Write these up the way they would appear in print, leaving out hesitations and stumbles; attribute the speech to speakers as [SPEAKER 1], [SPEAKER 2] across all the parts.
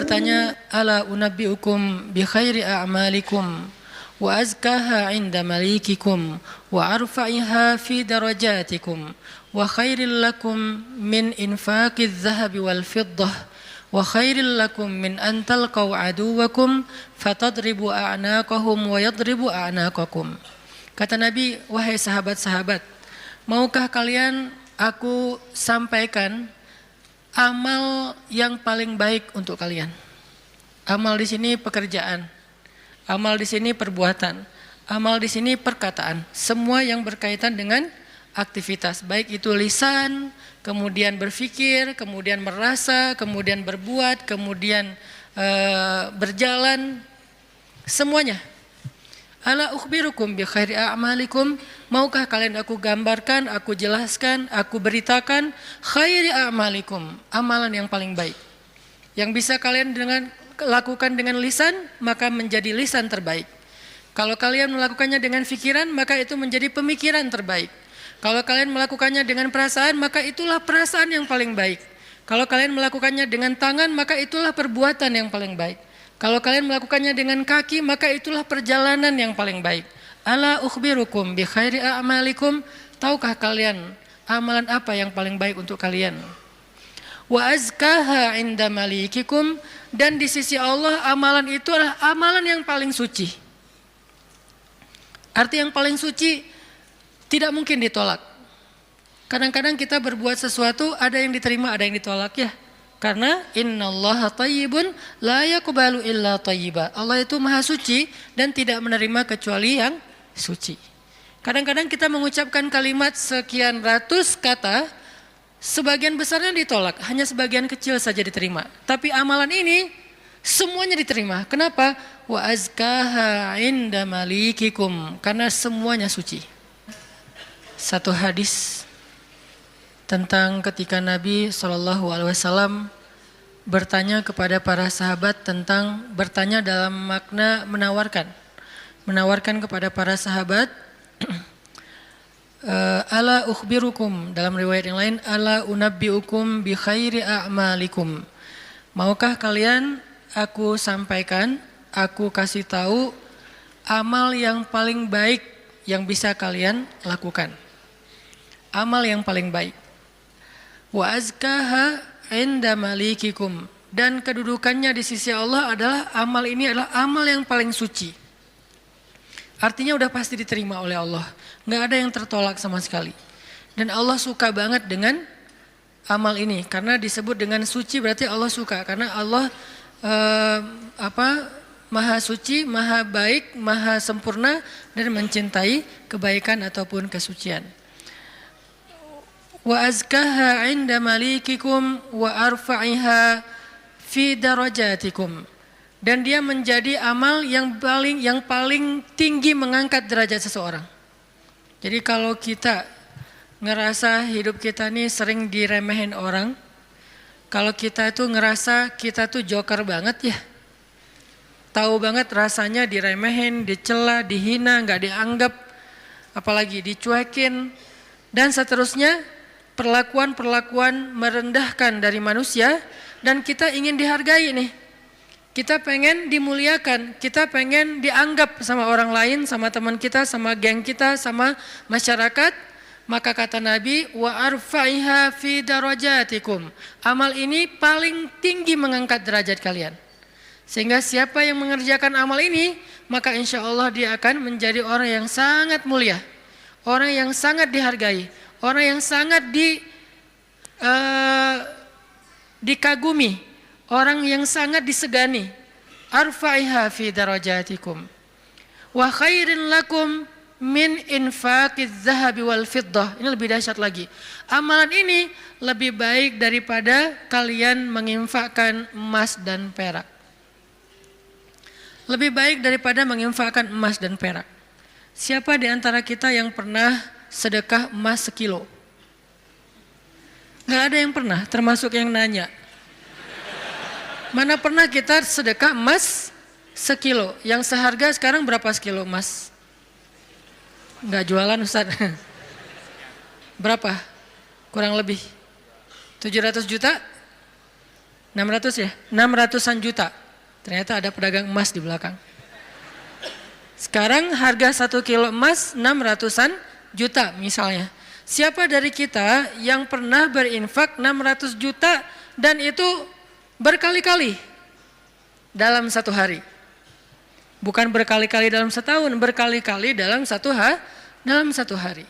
[SPEAKER 1] bertanya, ala unabbiukum bi khairi a'malikum wa azkaha 'inda malikikum wa arfa'iha fi darajatikum wa khairil lakum min infaqiz zahabi wal fiddah wa khairil lakum min an talqaw aduwakum fatadribu a'naqahum wa yadribu a'naqakum. Kata Nabi, wahai sahabat-sahabat, maukah kalian aku sampaikan amal yang paling baik untuk kalian? Amal di sini pekerjaan, amal di sini perbuatan, amal di sini perkataan, semua yang berkaitan dengan aktivitas, baik itu lisan, kemudian berpikir, kemudian merasa, kemudian berbuat, kemudian berjalan, semuanya. Ala ukhbirukum bi khairi a'malikum, maukah kalian aku gambarkan, aku jelaskan, aku beritakan khairi a'malikum, amalan yang paling baik. Yang bisa kalian lakukan dengan lisan, maka menjadi lisan terbaik. Kalau kalian melakukannya dengan pikiran, maka itu menjadi pemikiran terbaik. Kalau kalian melakukannya dengan perasaan, maka itulah perasaan yang paling baik. Kalau kalian melakukannya dengan tangan, maka itulah perbuatan yang paling baik. Kalau kalian melakukannya dengan kaki, maka itulah perjalanan yang paling baik. Ala ukhbirukum bi khairi a'malikum, tahukah kalian amalan apa yang paling baik untuk kalian? Wa azkaha 'inda malikikum, dan di sisi Allah amalan itu adalah amalan yang paling suci. Arti yang paling suci tidak mungkin ditolak. Kadang-kadang kita berbuat sesuatu, ada yang diterima, ada yang ditolak ya. Karena innallaha thayyibun la yaqbalu illa thayyiba. Allah itu maha suci dan tidak menerima kecuali yang suci. Kadang-kadang kita mengucapkan kalimat sekian ratus kata, sebagian besarnya ditolak, hanya sebagian kecil saja diterima. Tapi amalan ini semuanya diterima. Kenapa? Wa azkaha 'inda malikikum, karena semuanya suci. Satu hadis tentang ketika Nabi SAW bertanya kepada para sahabat tentang, bertanya dalam makna menawarkan kepada para sahabat, ala ukhbirukum, dalam riwayat yang lain, ala unabbiukum bi khairi a'malikum, maukah kalian aku sampaikan, aku kasih tahu amal yang paling baik yang bisa kalian lakukan, amal yang paling baik. Wa azkaha 'inda malikikum, dan kedudukannya di sisi Allah adalah amal ini adalah amal yang paling suci. Artinya udah pasti diterima oleh Allah, nggak ada yang tertolak sama sekali. Dan Allah suka banget dengan amal ini, karena disebut dengan suci berarti Allah suka, karena Allah maha suci, maha baik, maha sempurna dan mencintai kebaikan ataupun kesucian. Wa azkaha 'inda malikikum wa arfa'iha fi darajatikum, dan dia menjadi amal yang paling tinggi mengangkat derajat seseorang. Jadi kalau kita ngerasa hidup kita nih sering diremehin orang, kalau kita tuh ngerasa kita tuh joker banget ya, tahu banget rasanya diremehin, dicela, dihina, nggak dianggap, apalagi dicuekin dan seterusnya, perlakuan-perlakuan merendahkan dari manusia, dan kita ingin dihargai nih. Kita pengen dimuliakan, kita pengen dianggap sama orang lain, sama teman kita, sama geng kita, sama masyarakat. Maka kata Nabi, wa arfa'iha fi darajatikum, amal ini paling tinggi mengangkat derajat kalian. Sehingga siapa yang mengerjakan amal ini, maka insya Allah dia akan menjadi orang yang sangat mulia, orang yang sangat dihargai, orang yang sangat dikagumi, orang yang sangat disegani. Arfa'iha fi darajatikum wa khairin lakum min infaqiz zahabi wal fiddah. Ini lebih dahsyat lagi. Amalan ini lebih baik daripada kalian menginfakkan emas dan perak. Lebih baik daripada menginfakkan emas dan perak. Siapa di antara kita yang pernah sedekah emas 1 kilo? Nggak ada yang pernah, termasuk yang nanya. Mana pernah kita sedekah emas 1 kilo? Yang seharga sekarang berapa sekilo emas? Nggak jualan Ustaz. Berapa? Kurang lebih 700 juta? 600 ya? 600-an juta. Ternyata ada pedagang emas di belakang. Sekarang harga 1 kilo emas 600-an juta misalnya. Siapa dari kita yang pernah berinfak 600 juta dan itu berkali-kali dalam satu hari? Bukan berkali-kali dalam setahun, berkali-kali dalam satu hari.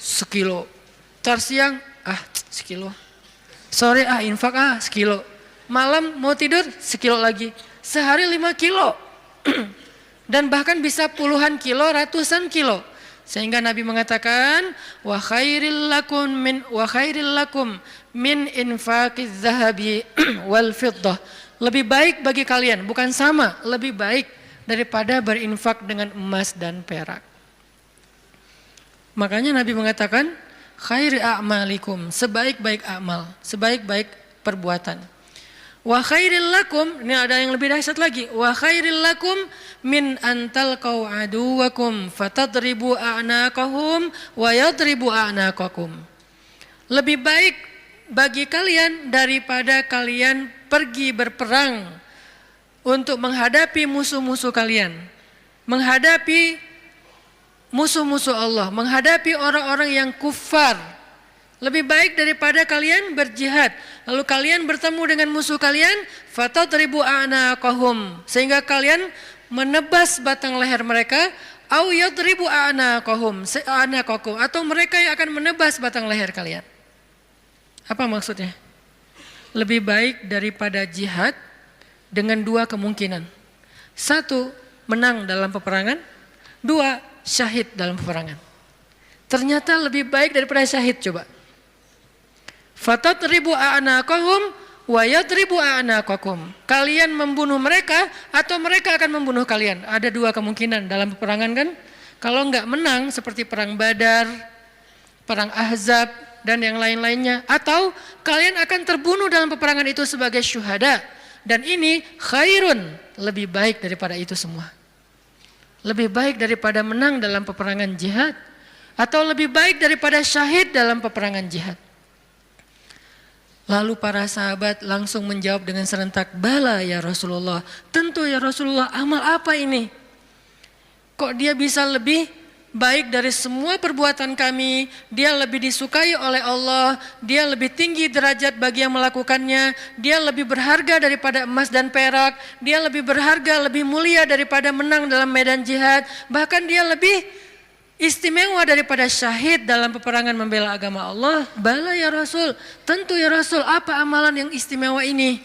[SPEAKER 1] Sekilo. Tar siang, sekilo. Sore infak sekilo. Malam mau tidur sekilo lagi. Sehari 5 kilo. Dan bahkan bisa puluhan kilo, ratusan kilo. Sehingga Nabi mengatakan wa khairil lakum min infaqiz zahabi wal fiddah. Lebih baik bagi kalian, bukan sama, lebih baik daripada berinfak dengan emas dan perak. Makanya Nabi mengatakan khairi a'malikum, sebaik-baik amal, sebaik-baik perbuatan. Wa khairil lakum, ini ada yang lebih dahsyat lagi. Wa khairil lakum min antalqau aduwakum fatadribu a'naqahum wa yadribu a'naqakum. Lebih baik bagi kalian daripada kalian pergi berperang untuk menghadapi musuh-musuh kalian. Menghadapi musuh-musuh Allah, menghadapi orang-orang yang kufar. Lebih baik daripada kalian berjihad, lalu kalian bertemu dengan musuh kalian, fatadribu a'naqahum, sehingga kalian menebas batang leher mereka, au yadribu a'naqahum, atau mereka yang akan menebas batang leher kalian. Apa maksudnya? Lebih baik daripada jihad dengan dua kemungkinan. Satu, menang dalam peperangan. Dua, syahid dalam peperangan. Ternyata lebih baik daripada syahid, coba. Fatadribu a'naqahum wa yadribu a'naqakum. Kalian membunuh mereka atau mereka akan membunuh kalian. Ada dua kemungkinan dalam peperangan kan? Kalau enggak menang seperti perang Badar, perang Ahzab dan yang lain-lainnya, atau kalian akan terbunuh dalam peperangan itu sebagai syuhada. Dan ini khairun, lebih baik daripada itu semua. Lebih baik daripada menang dalam peperangan jihad, atau lebih baik daripada syahid dalam peperangan jihad. Lalu para sahabat langsung menjawab dengan serentak, bala ya Rasulullah, tentu ya Rasulullah, amal apa ini? Kok dia bisa lebih baik dari semua perbuatan kami, dia lebih disukai oleh Allah, dia lebih tinggi derajat bagi yang melakukannya, dia lebih berharga daripada emas dan perak, dia lebih berharga, lebih mulia daripada menang dalam medan jihad, bahkan dia lebih istimewa daripada syahid dalam peperangan membela agama Allah. Bala ya Rasul, tentu ya Rasul, apa amalan yang istimewa ini?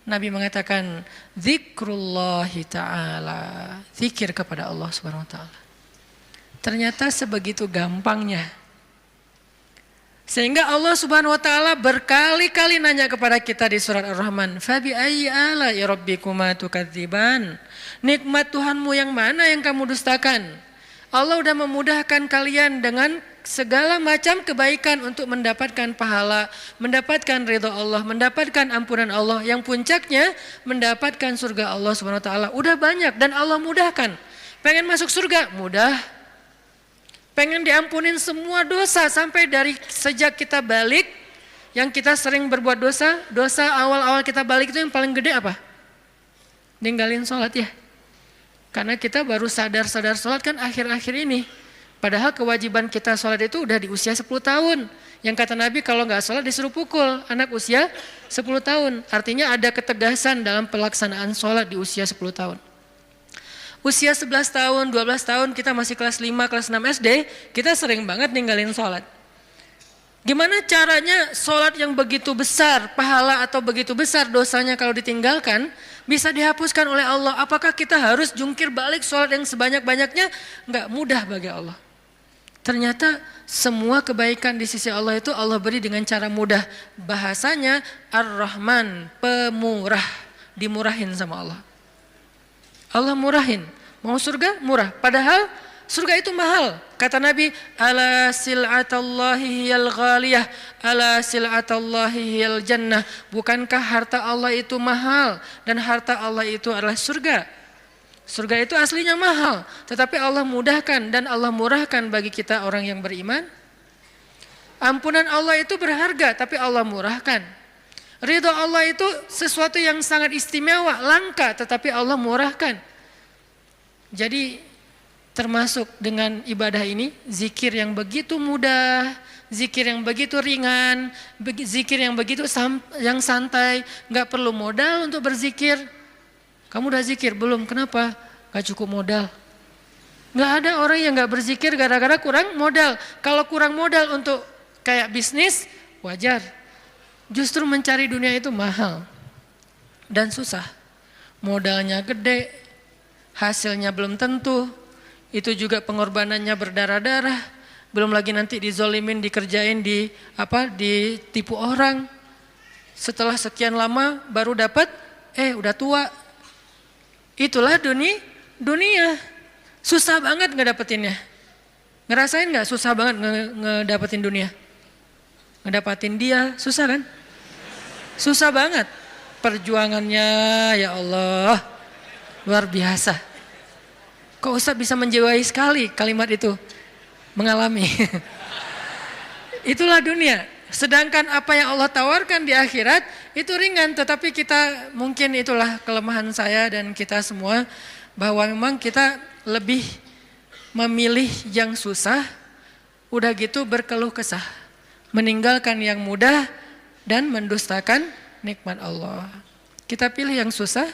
[SPEAKER 1] Nabi mengatakan zikrullahi ta'ala, zikir kepada Allah subhanahu wa ta'ala. Ternyata sebegitu gampangnya. Sehingga Allah subhanahu wa ta'ala berkali-kali nanya kepada kita di surat Ar-Rahman, fabi ayyi ala'i rabbikuma tukadziban, nikmat Tuhanmu yang mana yang kamu dustakan? Allah sudah memudahkan kalian dengan segala macam kebaikan untuk mendapatkan pahala, mendapatkan ridha Allah, mendapatkan ampunan Allah, yang puncaknya mendapatkan surga Allah Subhanahu wa taala. Udah banyak dan Allah mudahkan. Pengen masuk surga? Mudah. Pengen diampunin semua dosa sampai dari sejak kita balik, yang kita sering berbuat dosa awal-awal kita balik itu yang paling gede apa? Ninggalin sholat ya. Karena kita baru sadar sholat kan akhir-akhir ini. Padahal kewajiban kita sholat itu udah di usia 10 tahun. Yang kata Nabi kalau nggak sholat disuruh pukul anak usia 10 tahun. Artinya ada ketegasan dalam pelaksanaan sholat di usia 10 tahun. Usia 11 tahun, 12 tahun kita masih kelas 5, kelas 6 SD, kita sering banget ninggalin sholat. Gimana caranya sholat yang begitu besar pahala atau begitu besar dosanya kalau ditinggalkan bisa dihapuskan oleh Allah? Apakah kita harus jungkir balik sholat yang sebanyak-banyaknya? Enggak mudah bagi Allah. Ternyata semua kebaikan di sisi Allah itu Allah beri dengan cara mudah. Bahasanya Ar-Rahman, pemurah, dimurahin sama Allah. Allah murahin. Mau surga? Murah. Padahal surga itu mahal. Kata Nabi, ala sil'atallahi hiyal ghaliyah, ala sil'atallahi hiyal jannah. Bukankah harta Allah itu mahal dan harta Allah itu adalah surga? Surga itu aslinya mahal, tetapi Allah mudahkan dan Allah murahkan bagi kita orang yang beriman. Ampunan Allah itu berharga, tapi Allah murahkan. Ridho Allah itu sesuatu yang sangat istimewa, langka, tetapi Allah murahkan. Jadi termasuk dengan ibadah ini, zikir yang begitu mudah, zikir yang begitu ringan, zikir yang begitu yang santai, nggak perlu modal untuk berzikir. Kamu udah zikir belum? Kenapa? Gak cukup modal. Nggak ada orang yang nggak berzikir gara-gara kurang modal. Kalau kurang modal untuk kayak bisnis, wajar. Justru mencari dunia itu mahal dan susah. Modalnya gede, hasilnya belum tentu. Itu juga pengorbanannya berdarah-darah. Belum lagi nanti dizolimin, dikerjain, ditipu orang. Setelah sekian lama baru dapat, udah tua. Itulah dunia. Susah banget ngedapetinnya. Ngerasain gak susah banget ngedapetin dunia? Ngedapetin dia, susah kan? Susah banget. Perjuangannya ya Allah, luar biasa. Kok Ustaz bisa menjiwai sekali kalimat itu? Mengalami. Itulah dunia. Sedangkan apa yang Allah tawarkan di akhirat itu ringan, tetapi kita mungkin itulah kelemahan saya dan kita semua, bahwa memang kita lebih memilih yang susah, udah gitu berkeluh kesah, meninggalkan yang mudah dan mendustakan nikmat Allah. Kita pilih yang susah,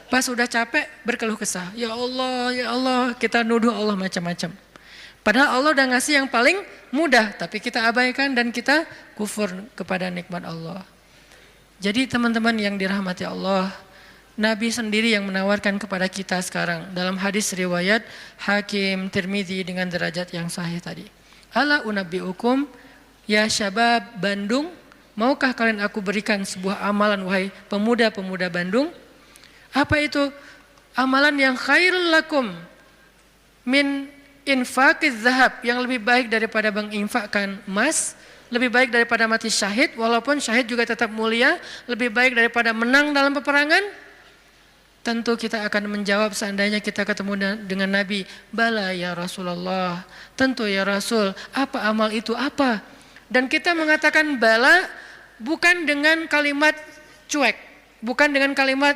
[SPEAKER 1] pas udah capek berkeluh kesah. Ya Allah, kita nuduh Allah macam-macam. Padahal Allah udah ngasih yang paling mudah, tapi kita abaikan dan kita kufur kepada nikmat Allah. Jadi teman-teman yang dirahmati Allah, Nabi sendiri yang menawarkan kepada kita sekarang dalam hadis riwayat Hakim Tirmidzi dengan derajat yang sahih tadi. Ala unabbiukum ya syabab Bandung, maukah kalian aku berikan sebuah amalan wahai pemuda-pemuda Bandung? Apa itu? Amalan yang khairul lakum min infaqiz zahab, yang lebih baik daripada menginfakkan emas, lebih baik daripada mati syahid, walaupun syahid juga tetap mulia, lebih baik daripada menang dalam peperangan. Tentu kita akan menjawab seandainya kita ketemu dengan Nabi, bala ya Rasulullah, tentu ya Rasul, apa amal itu apa? Dan kita mengatakan bala bukan dengan kalimat cuek, bukan dengan kalimat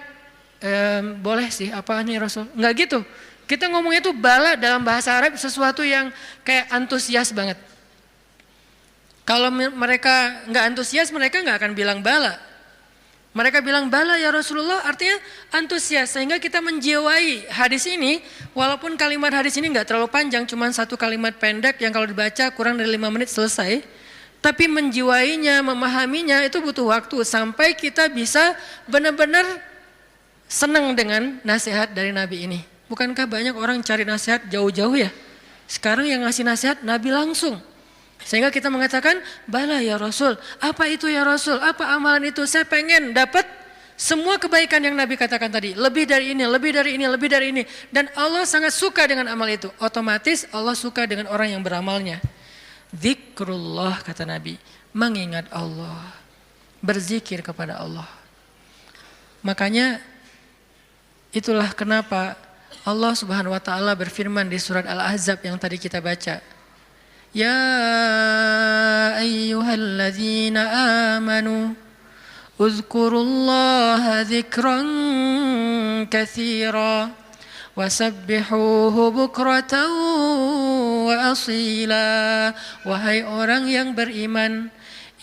[SPEAKER 1] boleh sih, apa nih Rasul, enggak gitu. Kita ngomongnya itu bala dalam bahasa Arab sesuatu yang kayak antusias banget. Kalau mereka nggak antusias, mereka nggak akan bilang bala. Mereka bilang bala ya Rasulullah, artinya antusias. Sehingga kita menjiwai hadis ini, walaupun kalimat hadis ini nggak terlalu panjang, cuma satu kalimat pendek yang kalau dibaca kurang dari 5 menit selesai. Tapi menjiwainya, memahaminya itu butuh waktu sampai kita bisa benar-benar senang dengan nasihat dari Nabi ini. Bukankah banyak orang cari nasihat jauh-jauh ya? Sekarang yang ngasih nasihat Nabi langsung. Sehingga kita mengatakan, bala ya Rasul, apa itu ya Rasul, apa amalan itu? Saya pengen dapat semua kebaikan yang Nabi katakan tadi. Lebih dari ini, lebih dari ini, lebih dari ini. Dan Allah sangat suka dengan amal itu. Otomatis Allah suka dengan orang yang beramalnya. Zikrullah kata Nabi, mengingat Allah, berzikir kepada Allah. Makanya itulah kenapa Allah Subhanahu wa taala berfirman di surat Al-Ahzab yang tadi kita baca. Ya ayyuhalladzina amanu uzkurullaha dzikran katsira wasabbihuhu bukratan wa asila. Wahai orang yang beriman,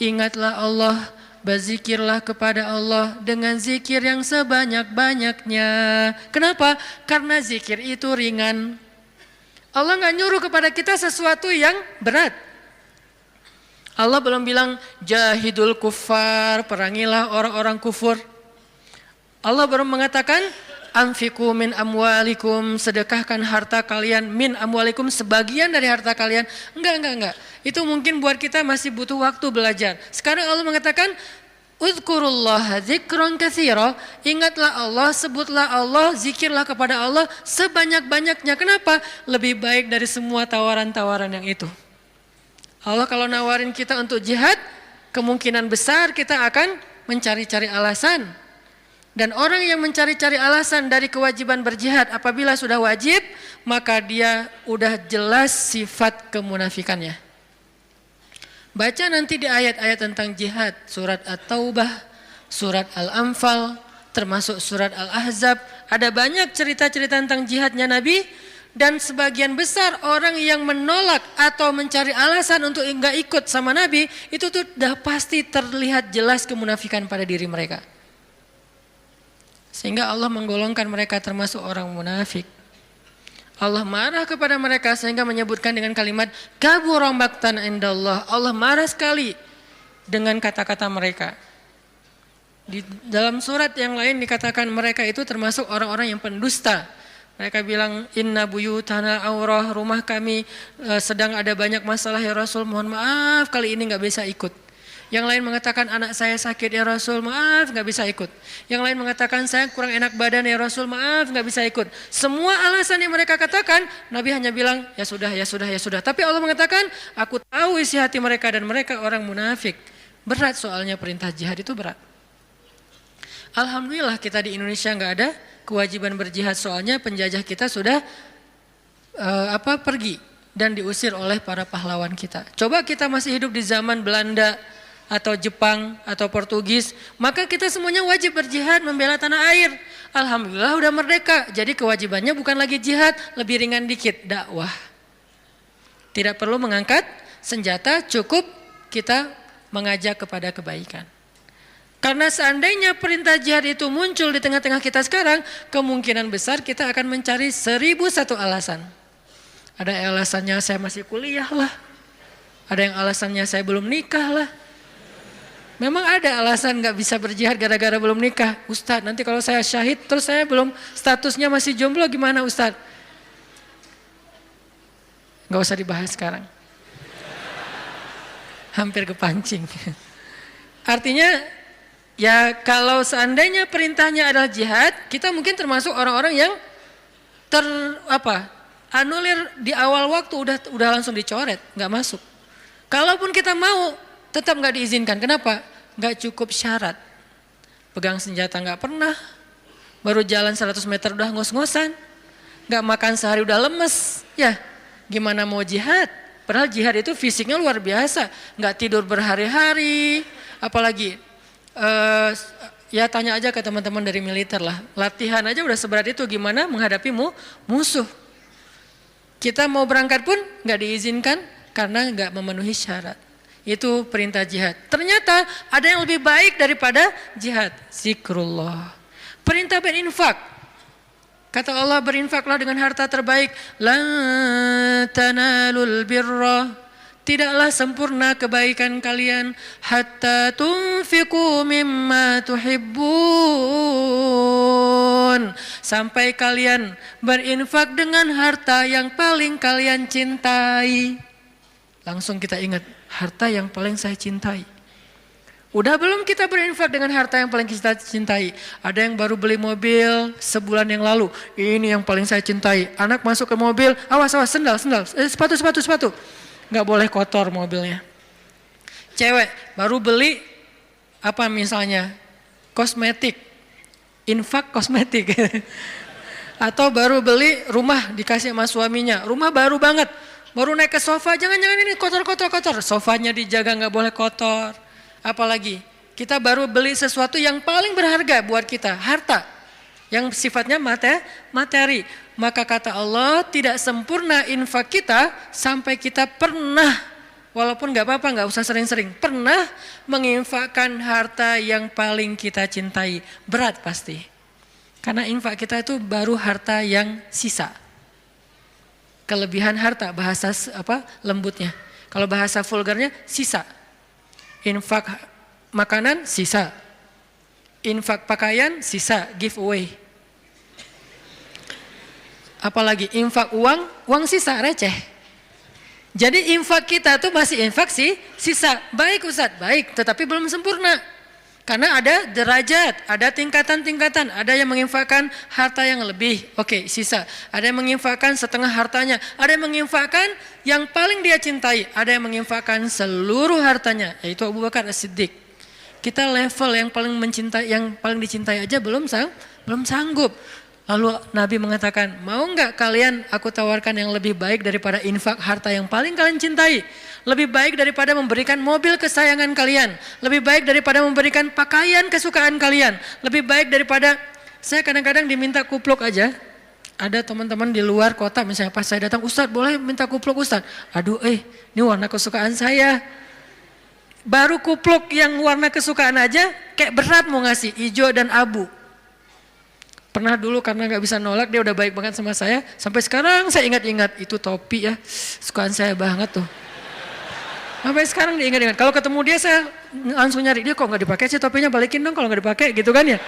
[SPEAKER 1] ingatlah Allah, berzikirlah kepada Allah dengan zikir yang sebanyak-banyaknya. Kenapa? Karena zikir itu ringan. Allah nggak nyuruh kepada kita sesuatu yang berat. Allah belum bilang jahidul kuffar, perangilah orang-orang kufur. Allah baru mengatakan anfiqu min amwalikum, sedekahkan harta kalian, min amwalikum, sebagian dari harta kalian. Enggak. Itu mungkin buat kita masih butuh waktu belajar. Sekarang Allah mengatakan uzkurullaha dzikran katsira, ingatlah Allah, sebutlah Allah, zikirlah kepada Allah sebanyak-banyaknya. Kenapa? Lebih baik dari semua tawaran-tawaran yang itu. Allah kalau nawarin kita untuk jihad, kemungkinan besar kita akan mencari-cari alasan. Dan orang yang mencari-cari alasan dari kewajiban berjihad, apabila sudah wajib, maka dia udah jelas sifat kemunafikannya. Baca nanti di ayat-ayat tentang jihad, surat At-Taubah, surat Al-Anfal, termasuk surat Al-Ahzab. Ada banyak cerita-cerita tentang jihadnya Nabi, dan sebagian besar orang yang menolak atau mencari alasan untuk enggak ikut sama Nabi, itu tuh udah pasti terlihat jelas kemunafikan pada diri mereka. Sehingga Allah menggolongkan mereka termasuk orang munafik. Allah marah kepada mereka sehingga menyebutkan dengan kalimat kabura maqtan indallah. Allah marah sekali dengan kata-kata mereka. Di dalam surat yang lain dikatakan mereka itu termasuk orang-orang yang pendusta. Mereka bilang inna buyutana aurah, rumah kami sedang ada banyak masalah ya Rasul, mohon maaf kali ini nggak bisa ikut. Yang lain mengatakan anak saya sakit ya Rasul, maaf nggak bisa ikut. Yang lain mengatakan saya kurang enak badan ya Rasul, maaf nggak bisa ikut. Semua alasan yang mereka katakan, Nabi hanya bilang ya sudah, ya sudah, ya sudah. Tapi Allah mengatakan aku tahu isi hati mereka dan mereka orang munafik. Berat soalnya perintah jihad itu berat. Alhamdulillah kita di Indonesia nggak ada kewajiban berjihad, soalnya penjajah kita sudah pergi dan diusir oleh para pahlawan kita. Coba kita masih hidup di zaman Belanda atau Jepang atau Portugis, maka kita semuanya wajib berjihad membela tanah air. Alhamdulillah udah merdeka, jadi kewajibannya bukan lagi jihad, lebih ringan dikit, dakwah. Tidak perlu mengangkat senjata, cukup kita mengajak kepada kebaikan. Karena seandainya perintah jihad itu muncul di tengah-tengah kita sekarang, kemungkinan besar kita akan mencari 1001 alasan. Ada alasannya saya masih kuliah lah, ada yang alasannya saya belum nikah lah. Memang ada alasan gak bisa berjihad gara-gara belum nikah. Ustadz, nanti kalau saya syahid terus saya belum, statusnya masih jomblo gimana Ustadz? Gak usah dibahas sekarang. Hampir kepancing. Artinya ya kalau seandainya perintahnya adalah jihad, kita mungkin termasuk orang-orang yang anulir di awal waktu, udah langsung dicoret, gak masuk. Kalaupun kita mau, tetap nggak diizinkan. Kenapa? Nggak cukup syarat. Pegang senjata nggak pernah, baru jalan 100 meter udah ngos-ngosan, nggak makan sehari udah lemes. Ya, gimana mau jihad? Padahal jihad itu fisiknya luar biasa, nggak tidur berhari-hari, apalagi ya tanya aja ke teman-teman dari militer lah. Latihan aja udah seberat itu, gimana menghadapi musuh? Kita mau berangkat pun nggak diizinkan karena nggak memenuhi syarat. Itu perintah jihad. Ternyata ada yang lebih baik daripada jihad. Zikrullah. Perintah berinfak. Kata Allah, berinfaklah dengan harta terbaik. Lan tanalul birra. Tidaklah sempurna kebaikan kalian hatta tunfiqu mimma tuhibbun. Sampai kalian berinfak dengan harta yang paling kalian cintai. Langsung kita ingat, harta yang paling saya cintai. Udah belum kita berinfak dengan harta yang paling kita cintai? Ada yang baru beli mobil sebulan yang lalu. Ini yang paling saya cintai. Anak masuk ke mobil, awas, sendal, sepatu. Nggak boleh kotor mobilnya. Cewek baru beli misalnya kosmetik, infak kosmetik. Atau baru beli rumah dikasih sama suaminya, rumah baru banget. Baru naik ke sofa, jangan ini kotor. Sofanya dijaga, nggak boleh kotor. Apalagi kita baru beli sesuatu yang paling berharga buat kita, harta yang sifatnya materi. Maka kata Allah, tidak sempurna infak kita sampai kita pernah, walaupun nggak apa-apa, nggak usah sering-sering, pernah menginfakkan harta yang paling kita cintai. Berat pasti, karena infak kita itu baru harta yang sisa. Kelebihan harta, bahasa lembutnya. Kalau bahasa vulgarnya sisa. Infak makanan sisa. Infak pakaian sisa, giveaway. Apalagi infak uang sisa, receh. Jadi infak kita tuh masih infak sisa. Baik Ustadz, baik, tetapi belum sempurna. Karena ada derajat, ada tingkatan-tingkatan. Ada yang menginfakkan harta yang lebih, oke, sisa. Ada yang menginfakkan setengah hartanya. Ada yang menginfakkan yang paling dia cintai. Ada yang menginfakkan seluruh hartanya, yaitu Abu Bakar As-Siddiq. Kita level yang paling dicintai aja belum sanggup. Lalu Nabi mengatakan, mau enggak kalian aku tawarkan yang lebih baik daripada infak harta yang paling kalian cintai? Lebih baik daripada memberikan mobil kesayangan kalian. Lebih baik daripada memberikan pakaian kesukaan kalian. Lebih baik daripada, saya kadang-kadang diminta kupluk aja. Ada teman-teman di luar kota misalnya pas saya datang, Ustadz boleh minta kupluk Ustadz? Aduh ini warna kesukaan saya. Baru kupluk yang warna kesukaan aja kayak berat mau ngasih, hijau dan abu. Pernah dulu karena gak bisa nolak dia udah baik banget sama saya. Sampai sekarang saya ingat-ingat itu topi ya, kesukaan saya banget tuh. Sampai sekarang diingat-ingat. Kalau ketemu dia saya langsung nyari dia, kok gak dipakai sih topinya, balikin dong kalau gak dipakai gitu kan ya.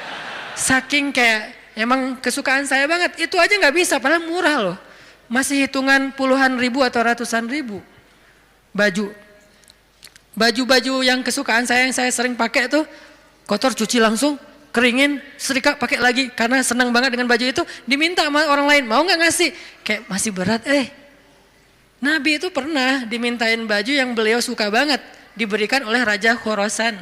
[SPEAKER 1] Saking kayak emang kesukaan saya banget. Itu aja gak bisa padahal murah loh. Masih hitungan puluhan ribu atau ratusan ribu. Baju yang kesukaan saya yang saya sering pakai tuh kotor cuci langsung, keringin, setrika pakai lagi karena senang banget dengan baju itu. Diminta sama orang lain, mau nggak ngasih? Kayak masih berat. Nabi itu pernah dimintain baju yang beliau suka banget, diberikan oleh Raja Khorasan.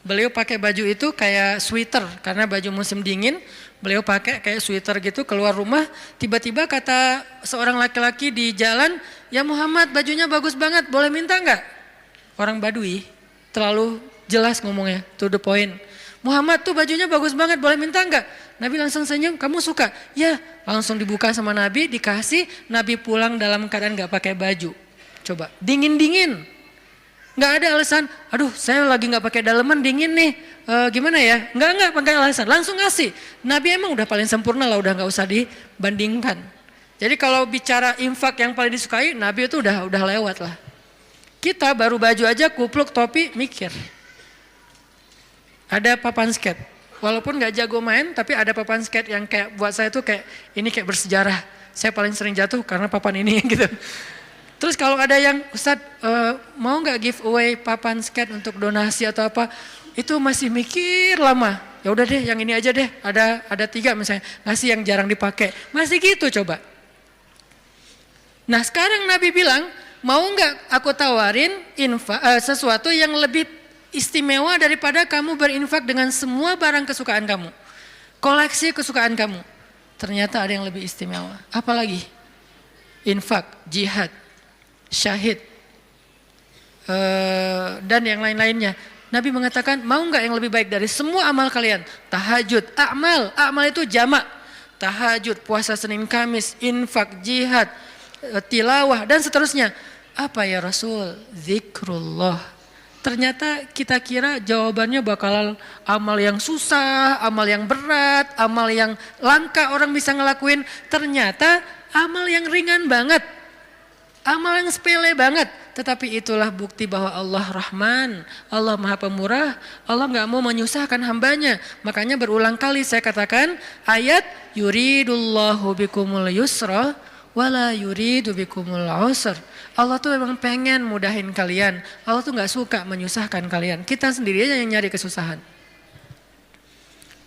[SPEAKER 1] Beliau pakai baju itu kayak sweater karena baju musim dingin. Beliau pakai kayak sweater gitu keluar rumah. Tiba-tiba kata seorang laki-laki di jalan, ya Muhammad bajunya bagus banget, boleh minta nggak? Orang Badui terlalu jelas ngomongnya, to the point. Muhammad tuh bajunya bagus banget, boleh minta enggak? Nabi langsung senyum, kamu suka? Ya, langsung dibuka sama Nabi, dikasih. Nabi pulang dalam keadaan gak pakai baju. Coba, dingin-dingin. Gak ada alasan, aduh saya lagi gak pakai daleman, dingin nih. Gimana ya? Enggak pakai alasan, langsung ngasih. Nabi emang udah paling sempurna lah, udah gak usah dibandingkan. Jadi kalau bicara infak yang paling disukai, Nabi itu udah lewat lah. Kita baru baju aja, kupluk, topi, mikir. Ada papan skate, walaupun gak jago main, tapi ada papan skate yang kayak buat saya tuh kayak ini kayak bersejarah. Saya paling sering jatuh karena papan ini gitu. Terus kalau ada yang Ustadz mau gak give away papan skate untuk donasi atau apa, itu masih mikir lama. Ya udah deh, yang ini aja deh. Ada 3 misalnya, ngasih yang jarang dipakai. Masih gitu coba. Nah sekarang Nabi bilang, mau gak aku tawarin sesuatu yang lebih istimewa daripada kamu berinfak dengan semua barang kesukaan kamu. Koleksi kesukaan kamu. Ternyata ada yang lebih istimewa. Apalagi? Infak, jihad, syahid, dan yang lain-lainnya. Nabi mengatakan, mau enggak yang lebih baik dari semua amal kalian? Tahajud, amal itu jamak. Tahajud, puasa Senin Kamis, infak, jihad, tilawah, dan seterusnya. Apa ya Rasul? Zikrullah. Ternyata kita kira jawabannya bakal amal yang susah, amal yang berat, amal yang langka orang bisa ngelakuin. Ternyata amal yang ringan banget, amal yang sepele banget. Tetapi itulah bukti bahwa Allah Rahman, Allah Maha Pemurah, Allah gak mau menyusahkan hambanya. Makanya berulang kali saya katakan ayat yuridullahu bikumul yusra wala yuridu bikumul usr. Allah tuh memang pengen mudahin kalian. Allah tuh gak suka menyusahkan kalian. Kita sendiri aja yang nyari kesusahan.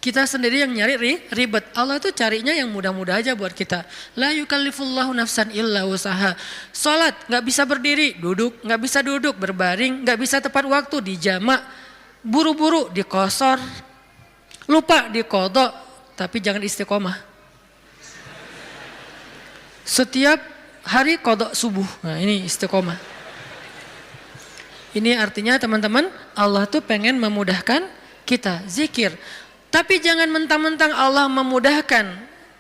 [SPEAKER 1] Kita sendiri yang nyari ribet. Allah tuh carinya yang mudah-mudah aja buat kita. La yukallifullahu nafsan illa usaha. Salat gak bisa berdiri, duduk. Gak bisa duduk, berbaring. Gak bisa tepat waktu, dijamak. Buru-buru, dikosor. Lupa, dikodok. Tapi jangan istiqomah. Setiap hari kodok subuh. Nah ini istiqomah. Ini artinya teman-teman, Allah tuh pengen memudahkan kita zikir. Tapi jangan mentang-mentang Allah memudahkan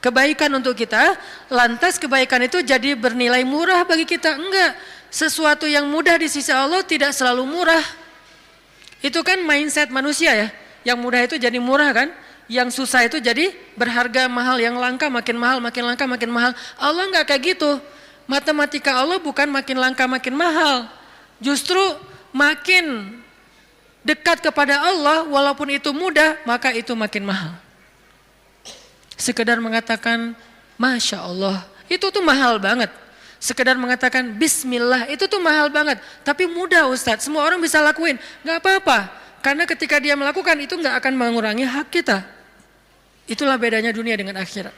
[SPEAKER 1] kebaikan untuk kita, lantas kebaikan itu jadi bernilai murah bagi kita. Enggak. Sesuatu yang mudah di sisi Allah tidak selalu murah. Itu kan mindset manusia ya. Yang mudah itu jadi murah kan. Yang susah itu jadi berharga mahal. Yang langka makin mahal, makin langka makin mahal. Allah enggak kayak gitu. Matematika Allah bukan makin langka makin mahal. Justru makin dekat kepada Allah walaupun itu mudah, maka itu makin mahal. Sekedar mengatakan Masya Allah, itu tuh mahal banget. Sekedar mengatakan Bismillah, itu tuh mahal banget. Tapi mudah Ustadz, semua orang bisa lakuin. Gak apa-apa, karena ketika dia melakukan itu gak akan mengurangi hak kita. Itulah bedanya dunia dengan akhirat.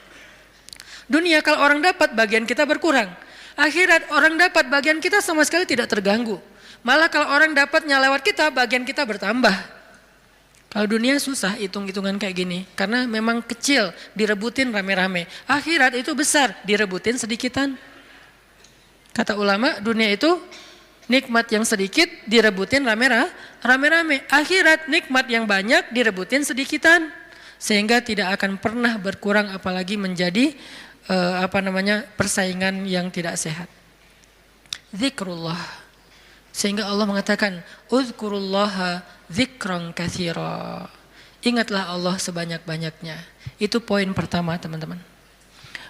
[SPEAKER 1] Dunia kalau orang dapat, bagian kita berkurang. Akhirat orang dapat, bagian kita sama sekali tidak terganggu. Malah kalau orang dapatnya lewat kita, bagian kita bertambah. Kalau dunia susah hitung-hitungan kayak gini. Karena memang kecil, direbutin rame-rame. Akhirat itu besar, direbutin sedikitan. Kata ulama, dunia itu nikmat yang sedikit, direbutin rame-rame. Akhirat nikmat yang banyak, direbutin sedikitan. Sehingga tidak akan pernah berkurang, apalagi menjadi persaingan yang tidak sehat. Zikrullah. Sehingga Allah mengatakan, Uzkurullaha zikran katsira. Ingatlah Allah sebanyak-banyaknya. Itu poin pertama, teman-teman.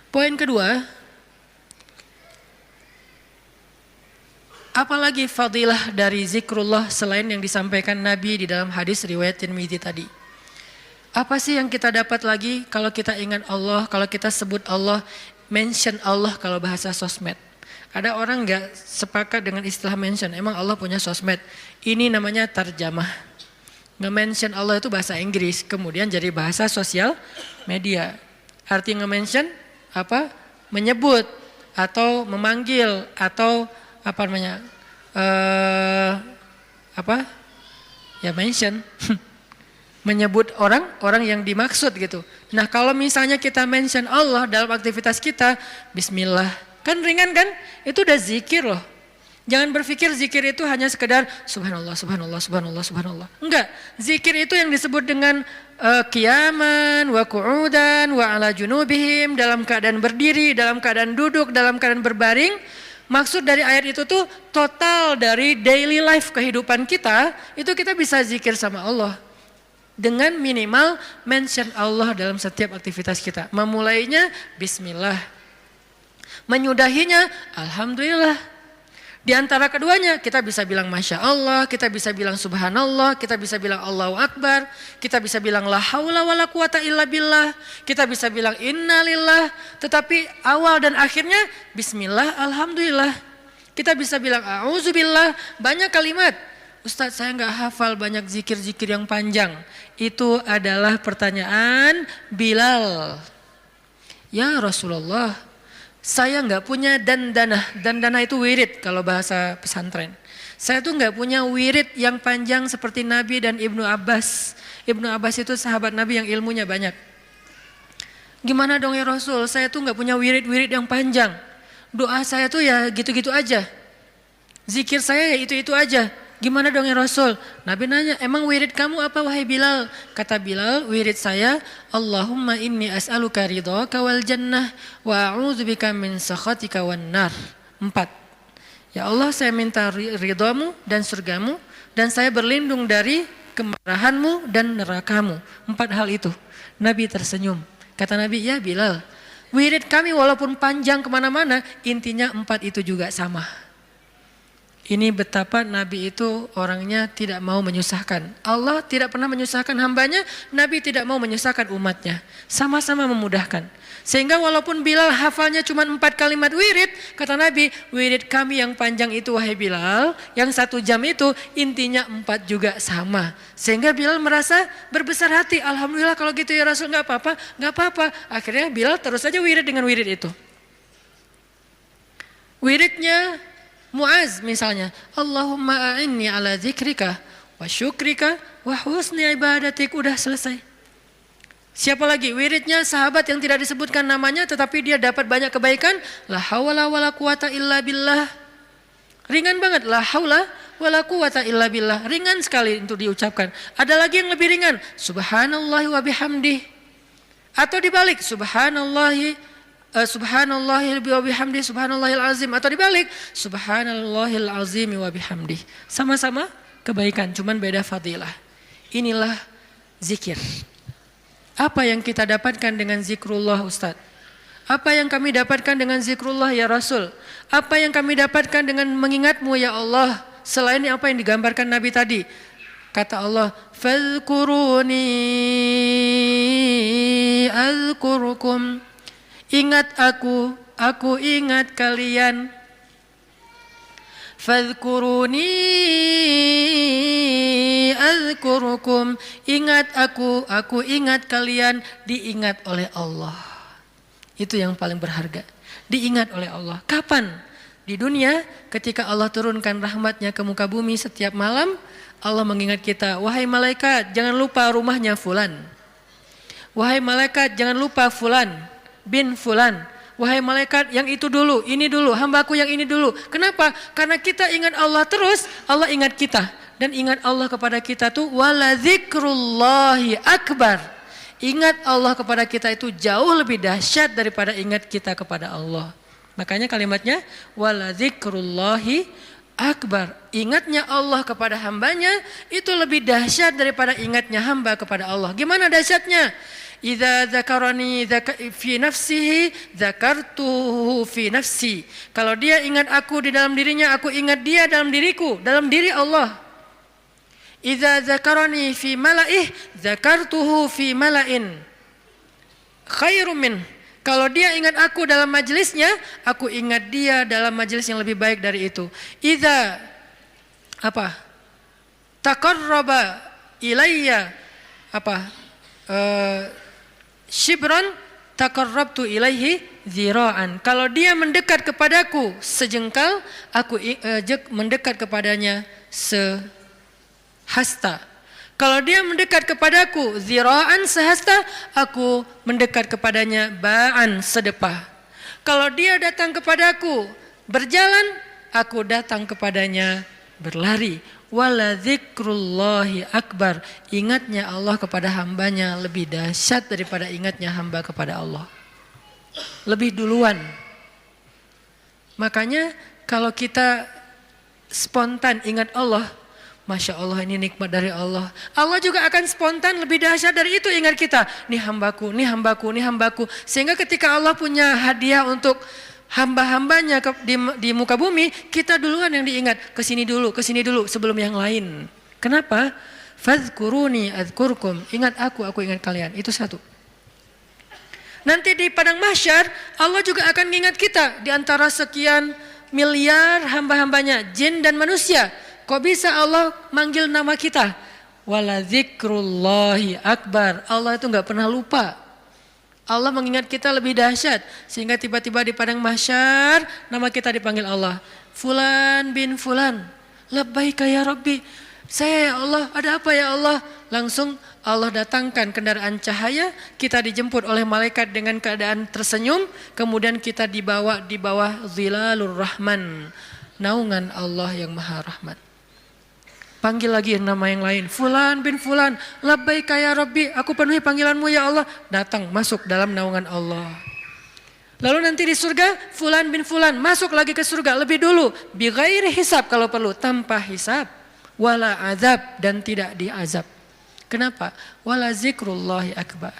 [SPEAKER 1] Poin kedua, apalagi fadilah dari zikrullah selain yang disampaikan Nabi di dalam hadis riwayat Tirmidzi tadi. Apa sih yang kita dapat lagi kalau kita ingat Allah, kalau kita sebut Allah, mention Allah kalau bahasa sosmed. Ada orang nggak sepakat dengan istilah mention, emang Allah punya sosmed. Ini namanya tarjamah. Nge-mention Allah itu bahasa Inggris, kemudian jadi bahasa sosial media. Arti nge-mention apa? Menyebut atau memanggil atau ya mention. Menyebut orang yang dimaksud gitu. Nah, kalau misalnya kita mention Allah dalam aktivitas kita, bismillah. Kan ringan kan? Itu udah zikir loh. Jangan berpikir zikir itu hanya sekedar subhanallah, subhanallah, subhanallah, subhanallah. Enggak. Zikir itu yang disebut dengan qiyaman wa qu'udan wa ala junubihim, dalam keadaan berdiri, dalam keadaan duduk, dalam keadaan berbaring. Maksud dari ayat itu tuh total dari daily life kehidupan kita, itu kita bisa zikir sama Allah. Dengan minimal mention Allah dalam setiap aktivitas kita. Memulainya bismillah. Menyudahinya alhamdulillah. Di antara keduanya kita bisa bilang masya Allah, kita bisa bilang subhanallah, kita bisa bilang Allahu Akbar, kita bisa bilang la haula wala quwata illa billah, kita bisa bilang innalillah. Tetapi awal dan akhirnya bismillah alhamdulillah. Kita bisa bilang a'udzubillah. Banyak kalimat. Ustadz, saya nggak hafal banyak zikir-zikir yang panjang. Itu adalah pertanyaan Bilal. Ya Rasulullah, saya nggak punya dandana. Dandana itu wirid kalau bahasa pesantren. Saya tuh nggak punya wirid yang panjang seperti Nabi dan Ibnu Abbas. Ibnu Abbas itu sahabat Nabi yang ilmunya banyak. Gimana dong ya Rasul? Saya tuh nggak punya wirid-wirid yang panjang. Doa saya tuh ya gitu-gitu aja. Zikir saya ya itu-itu aja. Gimana dong ya Rasul? Nabi nanya, emang wirid kamu apa wahai Bilal? Kata Bilal, wirid saya, Allahumma inni as'aluka ridhaka wal jannah wa a'udzubika min sakhatika wan nar. 4. Ya Allah, saya minta ridhamu dan surgamu, dan saya berlindung dari kemarahanmu dan nerakamu. 4 hal itu. Nabi tersenyum. Kata Nabi, ya Bilal, wirid kami walaupun panjang kemana-mana, intinya 4 itu juga sama. Ini betapa Nabi itu orangnya tidak mau menyusahkan. Allah tidak pernah menyusahkan hambanya, Nabi tidak mau menyusahkan umatnya. Sama-sama memudahkan. Sehingga walaupun Bilal hafalnya cuma 4 kalimat wirid, kata Nabi, wirid kami yang panjang itu wahai Bilal, yang 1 jam itu intinya 4 juga sama. Sehingga Bilal merasa berbesar hati, alhamdulillah kalau gitu ya Rasul, gak apa-apa, gak apa-apa. Akhirnya Bilal terus saja wirid dengan wirid itu. Wiridnya Muaz misalnya, Allahumma a'inni ala zikrika wa syukrika wa husni ibadatik. Udah selesai. Siapa lagi? Wiridnya sahabat yang tidak disebutkan namanya tetapi dia dapat banyak kebaikan. La hawla wala quwata illa billah. Ringan banget. La hawla wala quwata illa billah. Ringan sekali untuk diucapkan. Ada lagi yang lebih ringan. Subhanallahi wa bihamdih. Atau dibalik. Subhanallahil wa bihamdi subhanallahil azim, atau dibalik subhanallahil azim wa bihamdi. Sama-sama kebaikan, cuman beda fadilah. Inilah zikir. Apa yang kita dapatkan dengan zikrullah Ustaz? Apa yang kami dapatkan dengan zikrullah ya Rasul? Apa yang kami dapatkan dengan mengingatmu ya Allah? Selain apa yang digambarkan Nabi tadi. Kata Allah, fadhkuruni azkurukum. Ingat aku ingat kalian. Fadhkuruni azkurukum. Ingat aku ingat kalian, diingat oleh Allah. Itu yang paling berharga. Diingat oleh Allah. Kapan? Di dunia ketika Allah turunkan rahmatnya ke muka bumi setiap malam, Allah mengingat kita, wahai malaikat jangan lupa rumahnya fulan. Wahai malaikat jangan lupa fulan bin fulan. Wahai malaikat yang itu dulu, ini dulu, hambaku yang ini dulu. Kenapa? Karena kita ingat Allah terus, Allah ingat kita. Dan ingat Allah kepada kita tuh wala dzikrullahi akbar. Ingat Allah kepada kita itu jauh lebih dahsyat daripada ingat kita kepada Allah. Makanya kalimatnya wala dzikrullahi akbar. Ingatnya Allah kepada hambanya itu lebih dahsyat daripada ingatnya hamba kepada Allah. Gimana dahsyatnya? Idza dzakarani fi nafsihi dzakartuhu fi nafsi. Kalau dia ingat aku di dalam dirinya, aku ingat dia dalam diriku, dalam diri Allah. Idza dzakarani fi mala'ih dzakartuhu fi mala'in khairum min. Kalau dia ingat aku dalam majelisnya, aku ingat dia dalam majelis yang lebih baik dari itu. Idza taqarraba ilayya shibran taqarrabtu ilaihi zira'an. Kalau dia mendekat kepadaku sejengkal, aku mendekat kepadanya sehasta. Kalau dia mendekat kepadaku zira'an sehasta, aku mendekat kepadanya ba'an sedepah. Kalau dia datang kepadaku berjalan, aku datang kepadanya berlari. Wala dzikrullahi akbar. Ingatnya Allah kepada hambanya lebih dahsyat daripada ingatnya hamba kepada Allah. Lebih duluan. Makanya kalau kita spontan ingat Allah, Masya Allah ini nikmat dari Allah. Allah juga akan spontan lebih dahsyat dari itu ingat kita. Nih hambaku, nih hambaku, nih hambaku. Sehingga ketika Allah punya hadiah untuk hamba-hambanya di muka bumi, kita duluan yang diingat. Kesini dulu sebelum yang lain. Kenapa? Fadhkuruni adzkurkum. Ingat aku ingat kalian. Itu satu. Nanti di padang mahsyar Allah juga akan mengingat kita. Di antara sekian miliar hamba-hambanya, jin dan manusia. Kok bisa Allah manggil nama kita? Wala dzikrullahi akbar. Allah itu enggak pernah lupa. Allah mengingat kita lebih dahsyat. Sehingga tiba-tiba di padang mahsyar nama kita dipanggil Allah. Fulan bin fulan. Labbaika ya Rabbi. Saya ya Allah, ada apa ya Allah? Langsung Allah datangkan kendaraan cahaya. Kita dijemput oleh malaikat dengan keadaan tersenyum. Kemudian kita dibawa di bawah zilalur rahman. Naungan Allah yang maha rahmat. Panggil lagi nama yang lain. Fulan bin fulan. Labbaika ya Rabbi. Aku penuhi panggilanmu ya Allah. Datang masuk dalam naungan Allah. Lalu nanti di surga. Fulan bin fulan. Masuk lagi ke surga lebih dulu. Bi ghairi hisab kalau perlu. Tanpa hisab. Wala azab. Dan tidak diazab. Kenapa? Wala zikrullahi akbar.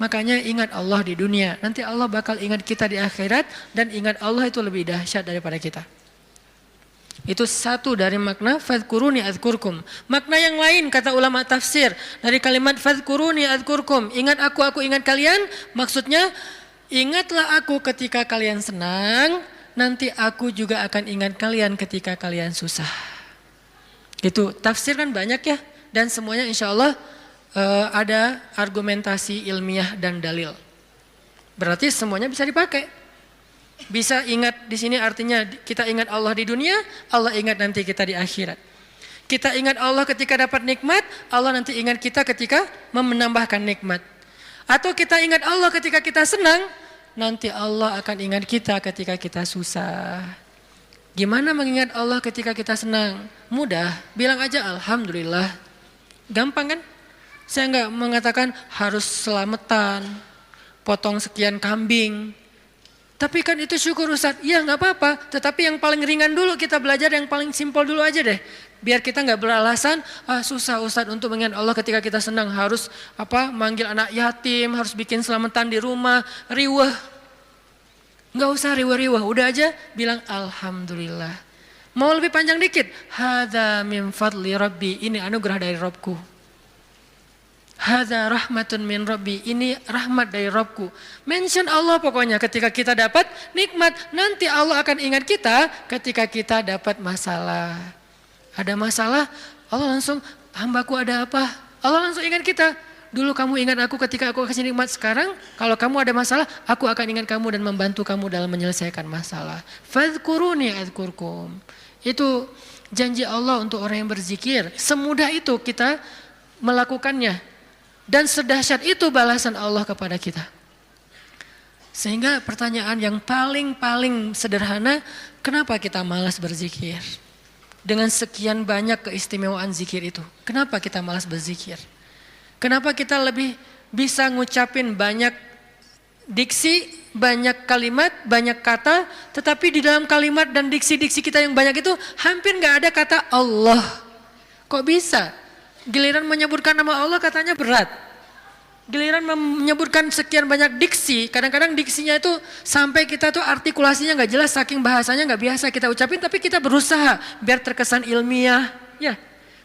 [SPEAKER 1] Makanya ingat Allah di dunia. Nanti Allah bakal ingat kita di akhirat. Dan ingat Allah itu lebih dahsyat daripada kita. Itu satu dari makna fadhkuruni adzkurkum. Makna yang lain kata ulama tafsir dari kalimat fadhkuruni adzkurkum, ingat aku ingat kalian, maksudnya ingatlah aku ketika kalian senang, nanti aku juga akan ingat kalian ketika kalian susah. Itu tafsir kan banyak ya, dan semuanya insya Allah ada argumentasi ilmiah dan dalil. Berarti semuanya bisa dipakai. Bisa ingat di sini artinya kita ingat Allah di dunia, Allah ingat nanti kita di akhirat. Kita ingat Allah ketika dapat nikmat, Allah nanti ingat kita ketika menambahkan nikmat. Atau kita ingat Allah ketika kita senang, nanti Allah akan ingat kita ketika kita susah. Gimana mengingat Allah ketika kita senang? Mudah, bilang aja alhamdulillah. Gampang kan? Saya enggak mengatakan harus selamatan, potong sekian kambing. Tapi kan itu syukur Ustaz, ya nggak apa-apa. Tetapi yang paling ringan dulu kita belajar, yang paling simpel dulu aja deh. Biar kita nggak beralasan, susah Ustaz untuk mengingat Allah ketika kita senang. Harus manggil anak yatim, harus bikin selamatan di rumah, riweh. Nggak usah riweh-riweh, udah aja bilang alhamdulillah. Mau lebih panjang dikit, hadza min fadli rabbi, ini anugerah dari Rabbku. Hadza rahmatun min Rabbi, ini rahmat dari Rabbku. Mention Allah pokoknya ketika kita dapat nikmat. Nanti Allah akan ingat kita ketika kita dapat masalah. Ada masalah, Allah langsung, hambaku ada apa? Allah langsung ingat kita. Dulu kamu ingat aku ketika aku kasih nikmat, sekarang kalau kamu ada masalah, aku akan ingat kamu dan membantu kamu dalam menyelesaikan masalah. Fadhkuruni adzkurkum. Itu janji Allah untuk orang yang berzikir. Semudah itu kita melakukannya. Dan sedahsyat itu balasan Allah kepada kita. Sehingga pertanyaan yang paling sederhana, kenapa kita malas berzikir? Dengan sekian banyak keistimewaan zikir itu, kenapa kita malas berzikir? Kenapa kita lebih bisa ngucapin banyak diksi, banyak kalimat, banyak kata, tetapi di dalam kalimat dan diksi-diksi kita yang banyak itu hampir nggak ada kata Allah. Kok bisa? Giliran menyebutkan nama Allah katanya berat. Giliran menyebutkan sekian banyak diksi, kadang-kadang diksinya itu sampai kita tuh artikulasinya nggak jelas, saking bahasanya nggak biasa kita ucapin, tapi kita berusaha biar terkesan ilmiah. Ya,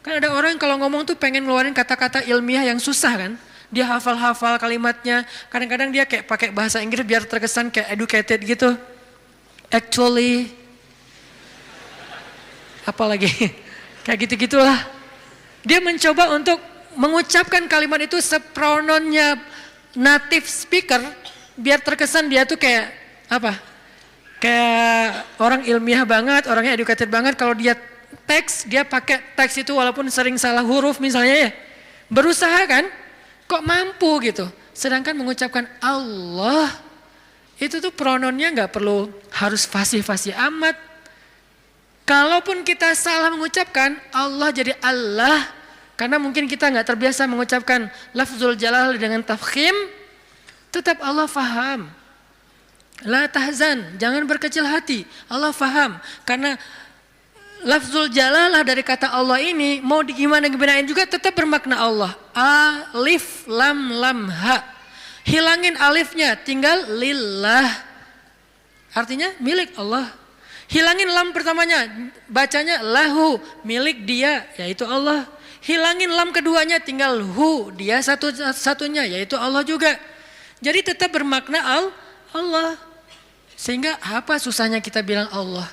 [SPEAKER 1] kan ada orang yang kalau ngomong tuh pengen ngeluarin kata-kata ilmiah yang susah kan. Dia hafal-hafal kalimatnya, kadang-kadang dia kayak pakai bahasa Inggris biar terkesan kayak educated gitu. Actually, apalagi kayak gitu-gitulah. Dia mencoba untuk mengucapkan kalimat itu seprononnya native speaker biar terkesan dia tuh kayak apa? Kayak orang ilmiah banget, orangnya educated banget. Kalau dia teks, dia pakai teks itu walaupun sering salah huruf misalnya ya. Berusaha kan? Kok mampu gitu. Sedangkan mengucapkan Allah itu tuh prononnya nggak perlu harus fasih-fasih amat. Kalaupun kita salah mengucapkan Allah jadi Allah, karena mungkin kita nggak terbiasa mengucapkan lafzul jalal dengan tafkhim, tetap Allah faham. La tahzan, jangan berkecil hati. Allah faham. Karena lafzul jalalah dari kata Allah ini mau gimanain juga tetap bermakna Allah. Alif lam lam ha. Hilangin alifnya, tinggal lillah. Artinya milik Allah. Hilangin lam pertamanya, bacanya lahu, milik dia, yaitu Allah. Hilangin lam keduanya, tinggal hu, dia satunya, yaitu Allah juga. Jadi tetap bermakna Allah. Sehingga apa susahnya kita bilang Allah?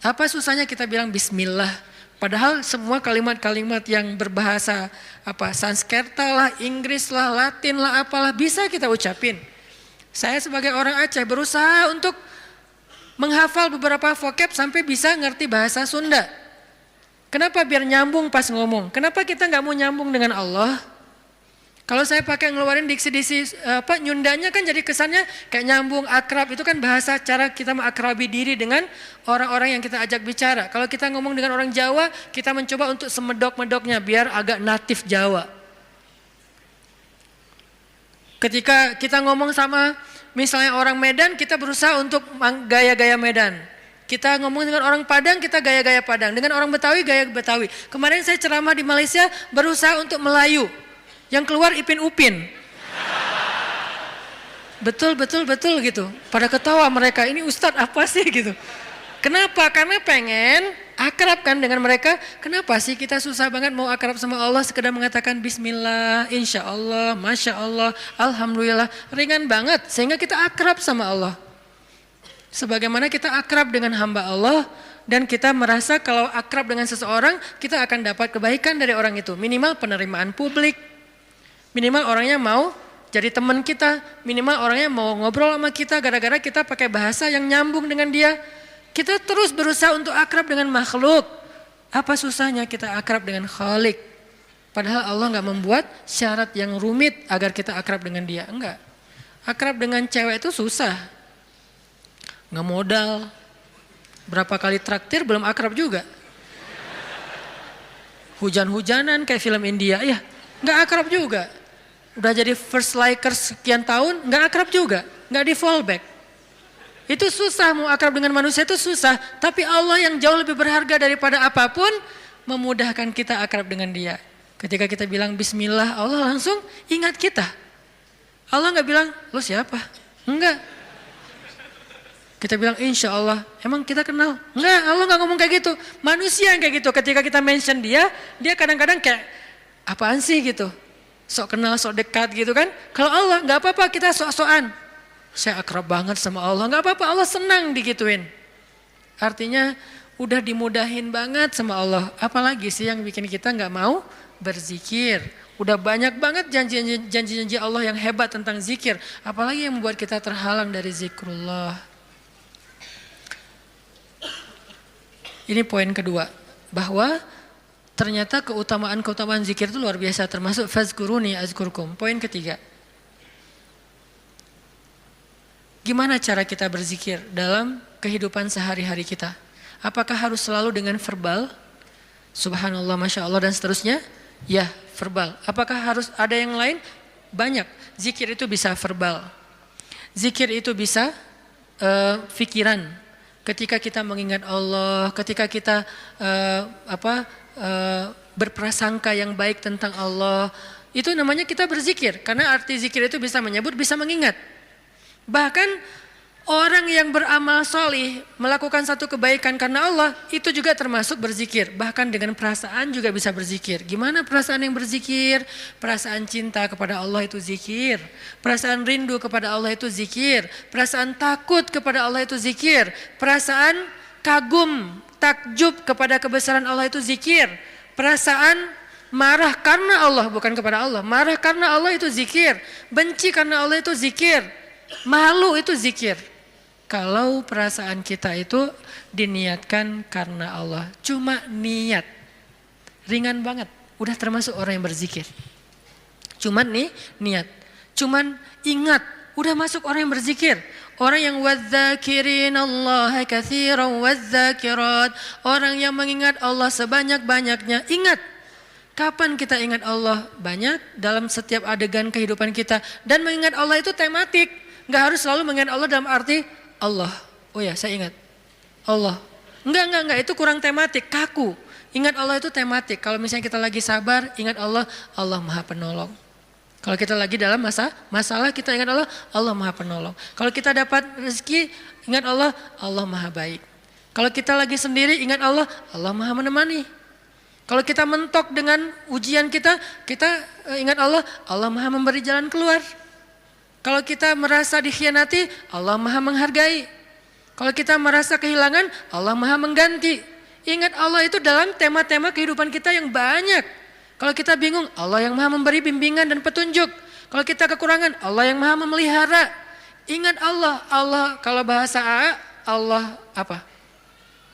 [SPEAKER 1] Apa susahnya kita bilang bismillah? Padahal semua kalimat-kalimat yang berbahasa Sanskerta lah, Inggris lah, Latin lah, apalah bisa kita ucapin. Saya sebagai orang Aceh berusaha untuk menghafal beberapa vocab sampai bisa ngerti bahasa Sunda. Kenapa? Biar nyambung pas ngomong. Kenapa kita nggak mau nyambung dengan Allah? Kalau saya pakai ngeluarin diksi-diksi nyundanya kan jadi kesannya kayak nyambung, akrab. Itu kan bahasa cara kita mengakrabi diri dengan orang-orang yang kita ajak bicara. Kalau kita ngomong dengan orang Jawa, kita mencoba untuk semedok-medoknya biar agak natif Jawa. Ketika kita ngomong sama misalnya orang Medan, kita berusaha untuk gaya-gaya Medan. Kita ngomong dengan orang Padang, kita gaya-gaya Padang. Dengan orang Betawi, gaya Betawi. Kemarin saya ceramah di Malaysia, berusaha untuk Melayu. Yang keluar Ipin Upin. Betul gitu. Pada ketawa mereka, ini Ustadz apa sih gitu. Kenapa? Karena pengen akrab kan dengan mereka. Kenapa sih kita susah banget mau akrab sama Allah, sekedar mengatakan bismillah, insya Allah, masya Allah, alhamdulillah. Ringan banget, sehingga kita akrab sama Allah. Sebagaimana kita akrab dengan hamba Allah dan kita merasa kalau akrab dengan seseorang kita akan dapat kebaikan dari orang itu. Minimal penerimaan publik, minimal orangnya mau jadi teman kita, minimal orangnya mau ngobrol sama kita gara-gara kita pakai bahasa yang nyambung dengan dia. Kita terus berusaha untuk akrab dengan makhluk. Apa susahnya kita akrab dengan Khalik? Padahal Allah nggak membuat syarat yang rumit agar kita akrab dengan dia. Enggak. Akrab dengan cewek itu susah. Nggak modal, berapa kali traktir belum akrab juga. Hujan-hujanan kayak film India, ya nggak akrab juga. Udah jadi first likers sekian tahun, nggak akrab juga, nggak di fallback. Itu susah, mau akrab dengan manusia itu susah. Tapi Allah yang jauh lebih berharga daripada apapun, memudahkan kita akrab dengan dia. Ketika kita bilang bismillah, Allah langsung ingat kita. Allah nggak bilang, lo siapa? Enggak. Kita bilang insya Allah, emang kita kenal? Enggak, Allah nggak ngomong kayak gitu. Manusia yang kayak gitu, ketika kita mention dia kadang-kadang kayak, apaan sih gitu. Sok kenal, sok dekat gitu kan. Kalau Allah nggak apa-apa, kita sok-sokan. Saya akrab banget sama Allah, nggak apa-apa, Allah senang digituin. Artinya udah dimudahin banget sama Allah. Apalagi sih yang bikin kita nggak mau berzikir. Udah banyak banget janji-janji Allah yang hebat tentang zikir. Apalagi yang membuat kita terhalang dari zikrullah. Ini poin kedua. Bahwa ternyata keutamaan zikir itu luar biasa. Termasuk fazkuruni azkurkum. Poin ketiga. Gimana cara kita berzikir dalam kehidupan sehari-hari kita? Apakah harus selalu dengan verbal? Subhanallah, Masya Allah dan seterusnya? Ya, verbal. Apakah harus ada yang lain? Banyak. Zikir itu bisa verbal. Zikir itu bisa fikiran. Ketika kita mengingat Allah, ketika kita berprasangka yang baik tentang Allah, itu namanya kita berzikir. Karena arti zikir itu bisa menyebut, bisa mengingat. Bahkan orang yang beramal solih melakukan satu kebaikan karena Allah, itu juga termasuk berzikir. Bahkan dengan perasaan juga bisa berzikir. Gimana perasaan yang berzikir? Perasaan cinta kepada Allah itu zikir. Perasaan rindu kepada Allah itu zikir. Perasaan takut kepada Allah itu zikir. Perasaan kagum, takjub kepada kebesaran Allah itu zikir. Perasaan marah karena Allah, bukan kepada Allah. Marah karena Allah itu zikir. Benci karena Allah itu zikir. Malu itu zikir. Kalau perasaan kita itu diniatkan karena Allah, cuma niat, ringan banget, udah termasuk orang yang berzikir. Cuman nih niat, cuman ingat, udah masuk orang yang berzikir. Orang yang wadzakirin Allah katsiran wadzakirat, orang yang mengingat Allah sebanyak-banyaknya. Ingat, kapan kita ingat Allah? Banyak dalam setiap adegan kehidupan kita. Dan mengingat Allah itu tematik, nggak harus selalu mengingat Allah dalam arti Allah. Oh ya, saya ingat Allah. Enggak, itu kurang tematik, kaku. Ingat Allah itu tematik. Kalau misalnya kita lagi sabar, ingat Allah, Allah Maha Penolong. Kalau kita lagi dalam masalah, kita ingat Allah, Allah Maha Penolong. Kalau kita dapat rezeki, ingat Allah, Allah Maha Baik. Kalau kita lagi sendiri, ingat Allah, Allah Maha Menemani. Kalau kita mentok dengan ujian kita ingat Allah, Allah Maha Memberi jalan keluar. Kalau kita merasa dikhianati, Allah Maha menghargai. Kalau kita merasa kehilangan, Allah Maha mengganti. Ingat Allah itu dalam tema-tema kehidupan kita yang banyak. Kalau kita bingung, Allah yang Maha memberi bimbingan dan petunjuk. Kalau kita kekurangan, Allah yang Maha memelihara. Ingat Allah, Allah kalau bahasa A, Allah apa?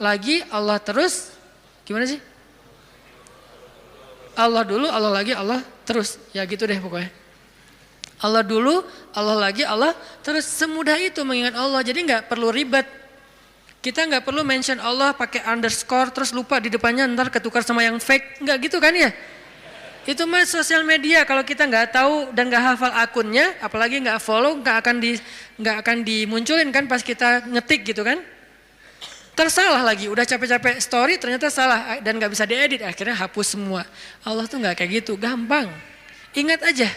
[SPEAKER 1] Lagi, Allah terus. Gimana sih? Allah dulu, Allah lagi, Allah terus. Ya gitu deh pokoknya. Allah dulu, Allah lagi, Allah terus. Semudah itu mengingat Allah. Jadi nggak perlu ribet. Kita nggak perlu mention Allah pakai underscore terus lupa di depannya ntar ketukar sama yang fake. Nggak gitu kan ya? Itu mah sosial media. Kalau kita nggak tahu dan nggak hafal akunnya, apalagi nggak follow, nggak akan dimunculin kan pas kita ngetik gitu kan? Tersalah lagi. Udah capek-capek story ternyata salah dan nggak bisa diedit. Akhirnya hapus semua. Allah tuh nggak kayak gitu. Gampang. Ingat aja.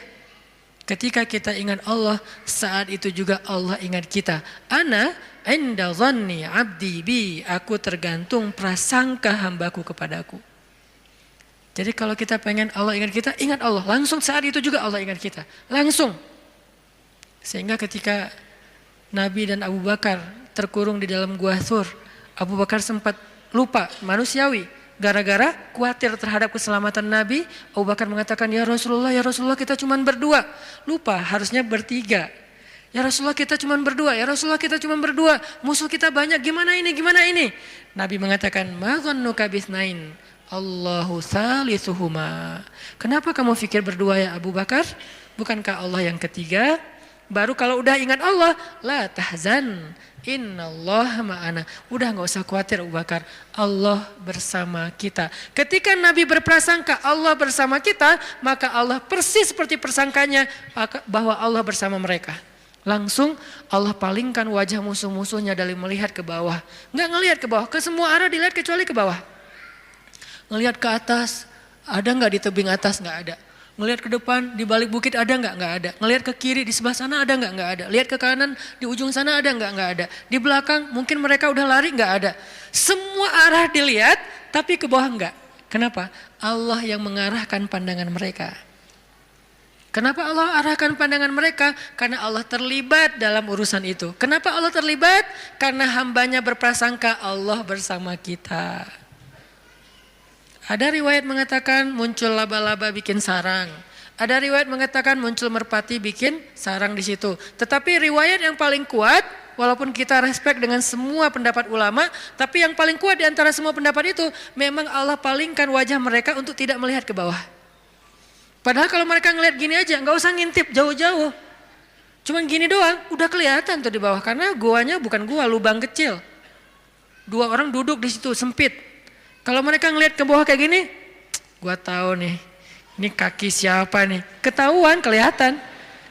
[SPEAKER 1] Ketika kita ingat Allah, saat itu juga Allah ingat kita. Ana inda dhanni abdi bi, aku tergantung prasangka hambaku kepadaku. Jadi kalau kita pengen Allah ingat kita, ingat Allah. Langsung saat itu juga Allah ingat kita. Langsung. Sehingga ketika Nabi dan Abu Bakar terkurung di dalam gua Thur, Abu Bakar sempat lupa, manusiawi. Gara-gara khawatir terhadap keselamatan Nabi, Abu Bakar mengatakan, ya Rasulullah kita cuma berdua. Lupa, harusnya bertiga. Ya Rasulullah kita cuma berdua, ya Rasulullah kita cuma berdua. Musuh kita banyak, gimana ini? Nabi mengatakan, ma dhannuka bitsnain, Allahu thalithuhuma. Kenapa kamu pikir berdua ya Abu Bakar? Bukankah Allah yang ketiga? Baru kalau udah ingat Allah, la tahzan, innallaha ma'ana. Udah gak usah khawatir Abu Bakar, Allah bersama kita. Ketika Nabi berprasangka Allah bersama kita, maka Allah persis seperti persangkanya bahwa Allah bersama mereka. Langsung Allah palingkan wajah musuh-musuhnya dari melihat ke bawah. Gak ngelihat ke bawah, ke semua arah dilihat kecuali ke bawah. Ngelihat ke atas, ada gak di tebing atas? Gak ada. Ngelihat ke depan, di balik bukit ada nggak? Nggak ada. Ngelihat ke kiri, di sebelah sana ada nggak? Nggak ada. Lihat ke kanan, di ujung sana ada nggak? Nggak ada. Di belakang, mungkin mereka udah lari, nggak ada. Semua arah dilihat, tapi ke bawah nggak. Kenapa? Allah yang mengarahkan pandangan mereka. Kenapa Allah arahkan pandangan mereka? Karena Allah terlibat dalam urusan itu. Kenapa Allah terlibat? Karena hambanya berprasangka Allah bersama kita. Ada riwayat mengatakan muncul laba-laba bikin sarang. Ada riwayat mengatakan muncul merpati bikin sarang di situ. Tetapi riwayat yang paling kuat, walaupun kita respect dengan semua pendapat ulama, tapi yang paling kuat di antara semua pendapat itu, memang Allah palingkan wajah mereka untuk tidak melihat ke bawah. Padahal kalau mereka ngelihat gini aja, nggak usah ngintip jauh-jauh. Cuman gini doang, udah kelihatan tuh di bawah. Karena guanya bukan gua, lubang kecil. 2 orang duduk di situ, sempit. Kalau mereka ngelihat ke bawah kayak gini, gua tahu nih, ini kaki siapa nih? Ketahuan, kelihatan.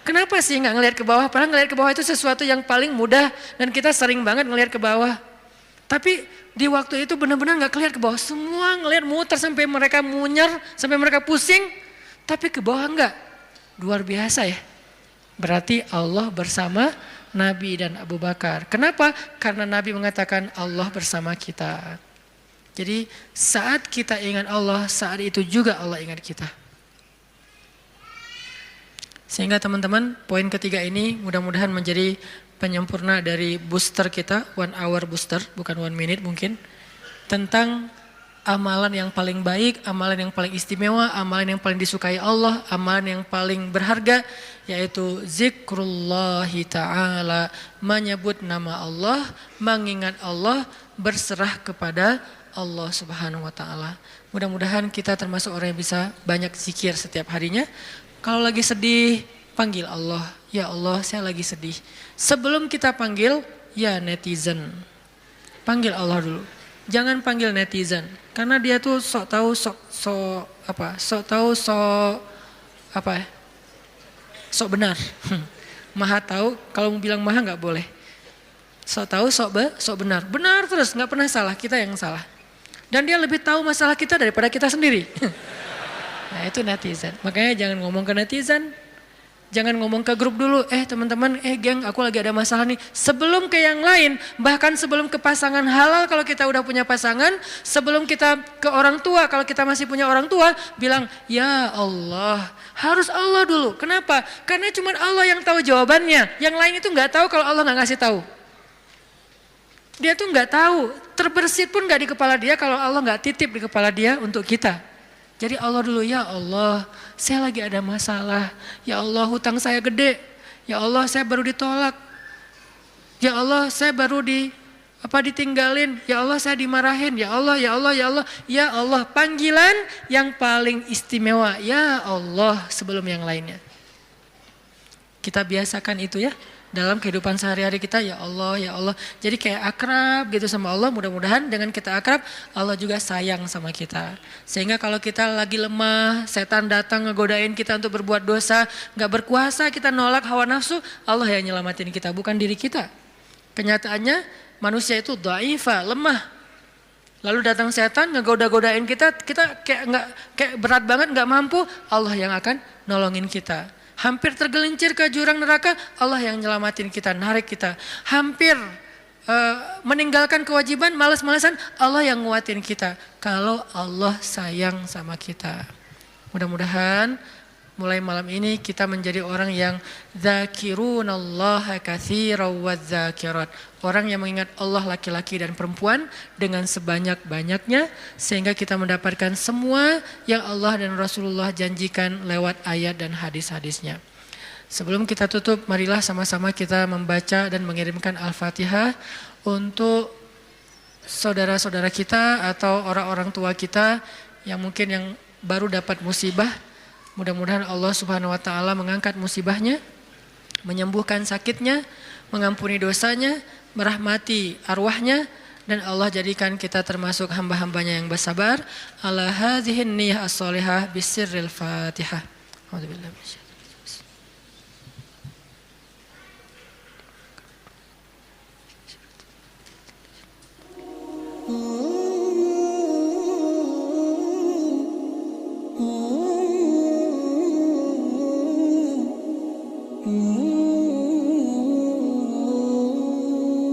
[SPEAKER 1] Kenapa sih nggak ngelihat ke bawah? Padahal ngelihat ke bawah itu sesuatu yang paling mudah dan kita sering banget ngelihat ke bawah. Tapi di waktu itu benar-benar nggak kelihatan ke bawah. Semua ngelihat muter sampai mereka munyer, sampai mereka pusing. Tapi ke bawah enggak. Luar biasa ya. Berarti Allah bersama Nabi dan Abu Bakar. Kenapa? Karena Nabi mengatakan Allah bersama kita. Jadi saat kita ingat Allah, saat itu juga Allah ingat kita. Sehingga teman-teman, poin ketiga ini mudah-mudahan menjadi penyempurna dari booster kita, 1 hour booster, bukan 1 minute mungkin. Tentang amalan yang paling baik, amalan yang paling istimewa, amalan yang paling disukai Allah, amalan yang paling berharga, yaitu zikrullahi ta'ala, menyebut nama Allah, mengingat Allah, berserah kepada Allah subhanahu wa ta'ala. Mudah-mudahan kita termasuk orang yang bisa banyak zikir setiap harinya. Kalau lagi sedih, panggil Allah. Ya Allah, saya lagi sedih. Sebelum kita panggil, ya netizen. Panggil Allah dulu. Jangan panggil netizen. Karena dia tuh sok tahu, sok benar. Maha tahu, kalau mau bilang maha nggak boleh. Sok tahu, sok benar. Benar terus, nggak pernah salah, kita yang salah. Dan dia lebih tahu masalah kita daripada kita sendiri. Nah itu netizen. Makanya jangan ngomong ke netizen. Jangan ngomong ke grup dulu, teman-teman, geng, aku lagi ada masalah nih. Sebelum ke yang lain, bahkan sebelum ke pasangan halal kalau kita udah punya pasangan, sebelum kita ke orang tua kalau kita masih punya orang tua, bilang, ya Allah, harus Allah dulu. Kenapa? Karena cuma Allah yang tahu jawabannya. Yang lain itu nggak tahu kalau Allah nggak ngasih tahu. Dia tuh nggak tahu, terbersit pun nggak di kepala dia kalau Allah nggak titip di kepala dia untuk kita. Jadi Allah dulu, ya Allah, saya lagi ada masalah. Ya Allah, hutang saya gede. Ya Allah, saya baru ditolak. Ya Allah, saya baru ditinggalin. Ya Allah, saya dimarahin. Ya Allah, ya Allah, ya Allah. Ya Allah, panggilan yang paling istimewa. Ya Allah, sebelum yang lainnya. Kita biasakan itu ya. Dalam kehidupan sehari-hari kita, ya Allah, ya Allah. Jadi kayak akrab gitu sama Allah, mudah-mudahan dengan kita akrab, Allah juga sayang sama kita. Sehingga kalau kita lagi lemah, setan datang ngegodain kita untuk berbuat dosa, gak berkuasa, kita nolak hawa nafsu, Allah yang nyelamatin kita, bukan diri kita. Kenyataannya manusia itu dhaifa, lemah. Lalu datang setan ngegoda-godain kita kayak berat banget, gak mampu, Allah yang akan nolongin kita. Hampir tergelincir ke jurang neraka, Allah yang nyelamatin kita, narik kita. Hampir meninggalkan kewajiban, malas-malasan, Allah yang nguatin kita. Kalau Allah sayang sama kita. Mudah-mudahan mulai malam ini kita menjadi orang yang zakirunallaha katsiran wadzakirat. Orang yang mengingat Allah laki-laki dan perempuan dengan sebanyak-banyaknya sehingga kita mendapatkan semua yang Allah dan Rasulullah janjikan lewat ayat dan hadis-hadisnya. Sebelum kita tutup, marilah sama-sama kita membaca dan mengirimkan Al-Fatihah untuk saudara-saudara kita atau orang-orang tua kita yang mungkin yang baru dapat musibah. Mudah-mudahan Allah subhanahu wa ta'ala mengangkat musibahnya, menyembuhkan sakitnya, mengampuni dosanya, merahmati arwahnya, dan Allah jadikan kita termasuk hamba-hambanya yang bersabar. Ala hadhihin niyah as-solihah bisirril fatihah. Alhamdulillah.